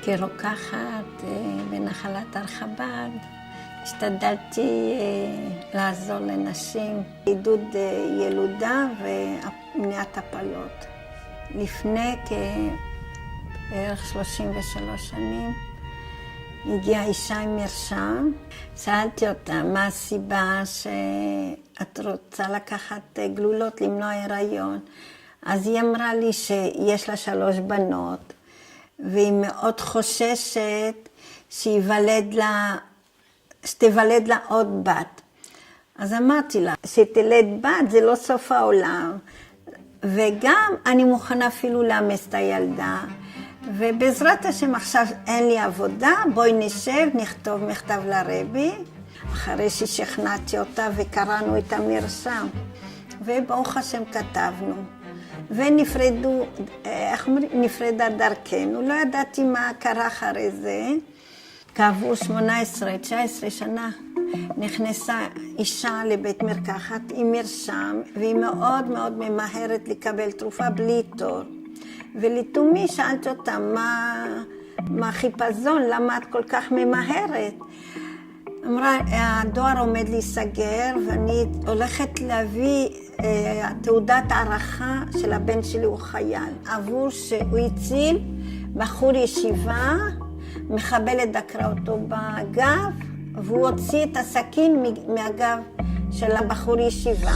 כרוקחת בנחלת הר חב"ד, השתדלתי לעזור לנשים, עידוד ילודה ומניעת הפלות. לפני בערך 33 שנים הגיעה אישה עם מרשם. שאלתי אותה מה הסיבה שאת רוצה לקחת גלולות למנוע הריון. אז היא אמרה לי שיש לה 3 בנות, והיא מאוד חוששת שתיוולד לה עוד בת. אז אמרתי לה, שתלד בת זה לא סוף העולם, וגם אני מוכנה אפילו לאמץ את הילדה. ובעזרת השם עכשיו אין לי עבודה, בואי נשב, נכתוב מכתב לרבי, אחרי ששכנעתי אותה וקראנו את המרשם. וברוך השם כתבנו. ונפרדה דרכנו, לא ידעתי מה קרה אחרי זה. כעבור 18-19 שנה נכנסה אישה לבית מרקחת עם מרשם, והיא מאוד מאוד ממהרת לקבל תרופה בלי תור. ולתומי שאלתי אותה, מה חיפזון, למה את כל כך ממהרת? אמרה, הדואר עומד להיסגר ואני הולכת להביא תעודת הערכה של הבן שלי, הוא חייל. עבור שהוא הציל בחור ישיבה, מחבלת דקרה אותו בגב, והוא הוציא את הסכין מהגב של הבחור ישיבה.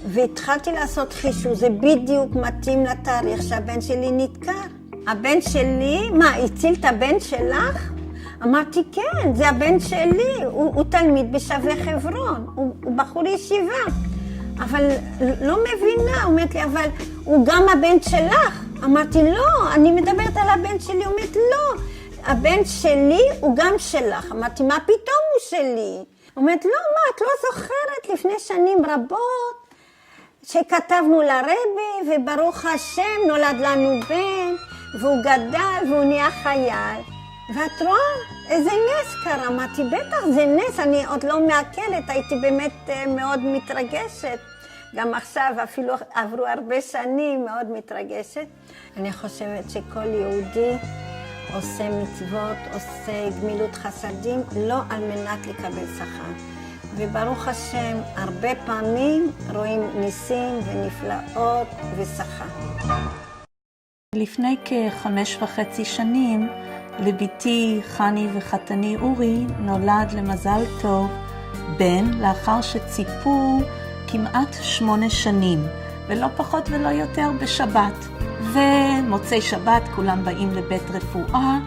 והתחלתי לעשות חישוב, זה בדיוק מתאים לתאריך שהבן שלי נדקר. הבן שלי, מה, הציל את הבן שלך? אמרתי, כן, זה הבן שלי, הוא תלמיד בשבי חברון, הוא בחור ישיבה. אבל לא מבינה, אומרת לי, אבל הוא גם הבן שלך. אמרתי, לא, אני מדברת על הבן שלי. אומרת, לא, הבן שלי הוא גם שלך. אמרתי, מה פתאום הוא שלי? אומרת, לא, מה, את לא זוכרת לפני שנים רבות שכתבנו לרבי, וברוך השם נולד לנו בן, והוא גדל והוא נהיה חייל. ואת רואה, איזה נס קרה. אמרתי, בטח זה נס, אני עוד לא מעכלת, הייתי באמת מאוד מתרגשת. גם עכשיו, אפילו עברו הרבה שנים, מאוד מתרגשת. אני חושבת שכל יהודי עושה מצוות, עושה גמילות חסדים, לא על מנת לקבל שכר. וברוך השם, הרבה פעמים רואים ניסים ונפלאות ושכר. לפני כ5.5 שנים, לביתי חני וחתני אורי נולד למזל טוב בן, לאחר שציפו כמעט 8 שנים, ולא פחות ולא יותר בשבת. ומוצאי שבת כולם באים לבית רפואה,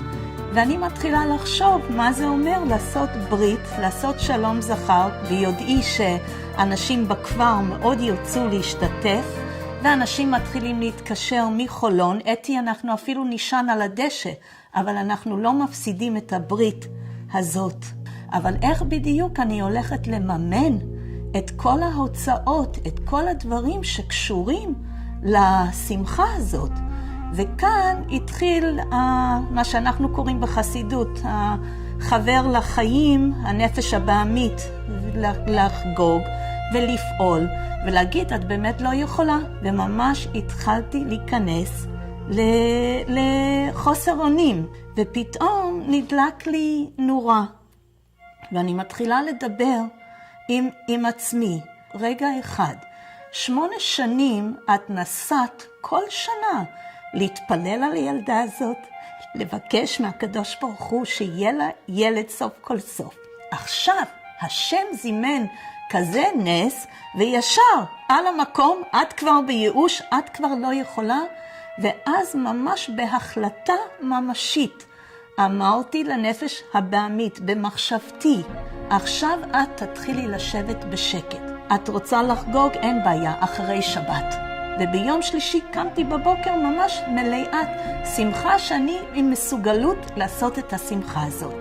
ואני מתחילה לחשוב מה זה אומר לעשות ברית, לעשות שלום זכר, ויודעי שאנשים בכפר מאוד ירצו להשתתף, ואנשים מתחילים להתקשר מחולון, אתי אנחנו אפילו נשען על הדשא, אבל אנחנו לא מפסידים את הברית הזאת. אבל איך בדיוק אני הולכת לממן את כל ההוצאות, את כל הדברים שקשורים לשמחה הזאת? וכאן התחיל מה שאנחנו קוראים בחסידות, החבר לחיים, הנפש הבעמית, לחגוג ולפעול, ולהגיד, את באמת לא יכולה. וממש התחלתי להיכנס לחוסר אונים, ופתאום נדלק לי נורה, ואני מתחילה לדבר עם עצמי. רגע אחד, 8 שנים את נסעת כל שנה להתפלל על הילדה הזאת, לבקש מהקדוש ברוך הוא שיהיה לה ילד סוף כל סוף. עכשיו השם זימן כזה נס, וישר על המקום, את כבר בייאוש, את כבר לא יכולה, ואז ממש בהחלטה ממשית אמרתי לנפש הבעמית במחשבתי, עכשיו את תתחילי לשבת בשקט. את רוצה לחגוג? אין בעיה, אחרי שבת. וביום שלישי קמתי בבוקר ממש מלאת שמחה, שאני עם מסוגלות לעשות את השמחה הזאת.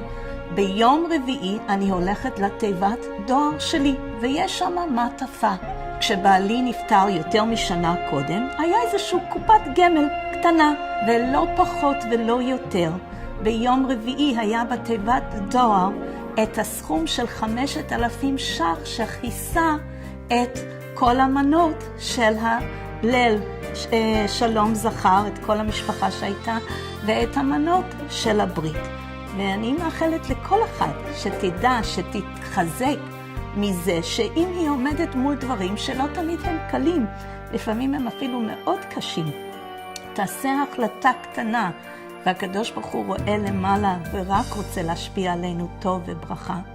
ביום רביעי אני הולכת לתיבת דואר שלי, ויש שם מעטפה. כשבעלי נפטר יותר משנה קודם, היה איזושהי קופת גמל קטנה, ולא פחות ולא יותר. ביום רביעי היה בתיבת דואר את הסכום של 5,000 ש"ח שכיסה את כל המנות של ליל שלום זכר, את כל המשפחה שהייתה, ואת המנות של הברית. ואני מאחלת לכל אחד שתדע, שתתחזק מזה, שאם היא עומדת מול דברים שלא תמיד הם קלים, לפעמים הם אפילו מאוד קשים, תעשה החלטה קטנה, והקדוש ברוך הוא רואה למעלה ורק רוצה להשפיע עלינו טוב וברכה.